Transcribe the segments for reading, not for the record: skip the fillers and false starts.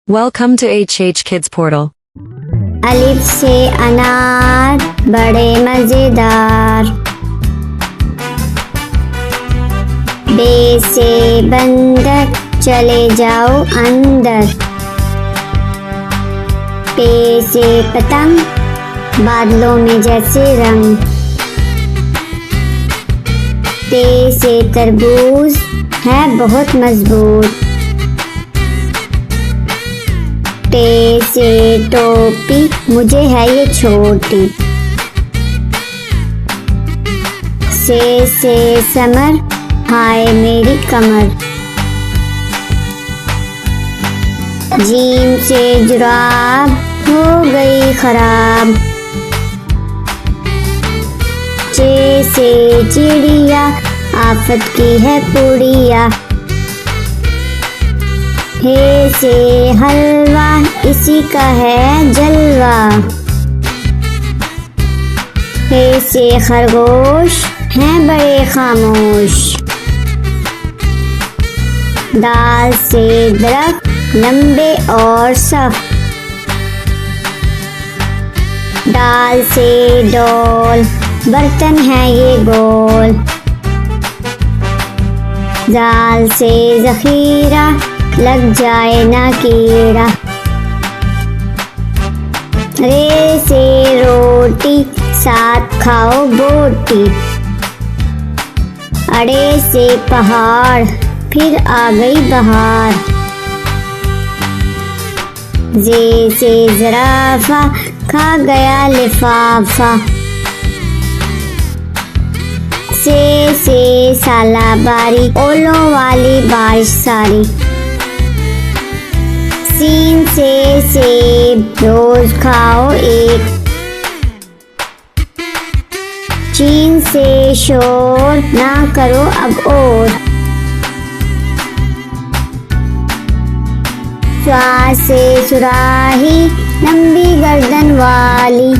Welcome to HH Kids Portal. अलिफ से अनार बड़े मजेदार, बे से बंदर चले जाओ अंदर, पे से पतंग बादलों में जैसे रंग, ते से तरबूज है बहुत मजबूत, टे से टोपी मुझे है ये छोटी, से समर हाय मेरी कमर, जीम से जुराब हो गई खराब, चे से चिड़िया आफत की है पुड़िया, हे से हलवा इसी का है जलवा, हे से खरगोश हैं बड़े खामोश, दाल से दरख्त लंबे और सख्त, दाल से डोल बर्तन है ये गोल, दाल से जखीरा लग जाए ना कीड़ा, रे से रोटी साथ खाओ बोटी, अड़े से पहाड़ फिर आ गई बहार, जे से ज़राफ़ा खा गया लिफाफा, से सालाबारी ओलों वाली बारिश सारी, सीन से सेब रोज खाओ एक, चीन से शोर ना करो अब और, स्वा से सुराही लंबी गर्दन वाली,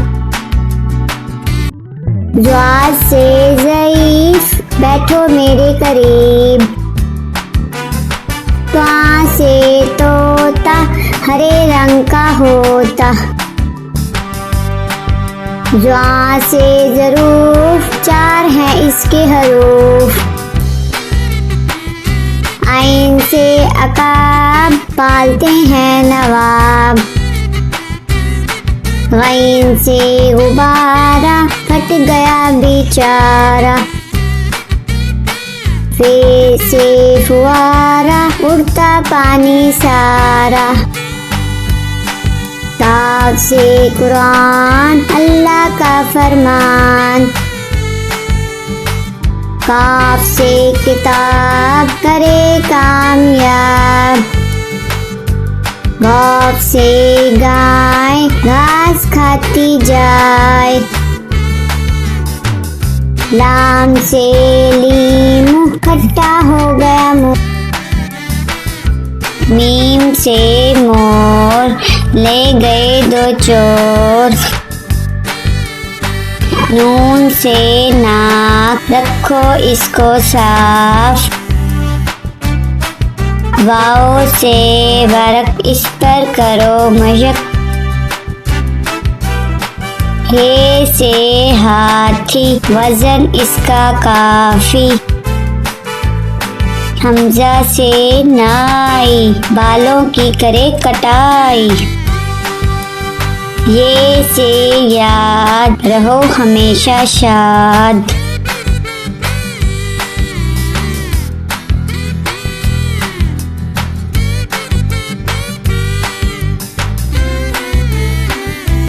ज्वा से ज़ईफ बैठो मेरे करीब, त्वा से तोता हरे रंग का होता, ज्वा से ज़रूफ चार हैं इसके हरूफ, आइन से अकाब पालते हैं नवाब, गैन से गुब्बारा फट गया बेचारा, फे से फुआरा उड़ता पानी सारा, ताब से कुरान अल्लाह का फरमान, काफ से किताब करे कामयाब, गौफ से गाय घास खाती जाए, लाम से लीमू खट्टा हो गया मुँह, मीम से मोर ले गए दो चोर, नून से नाक रखो इसको साफ, वाओ से वर्क इस पर करो मशक, हे से हाथी वजन इसका काफी, हमजा से नाई बालों की करे कटाई, ये से याद रहो हमेशा शाद।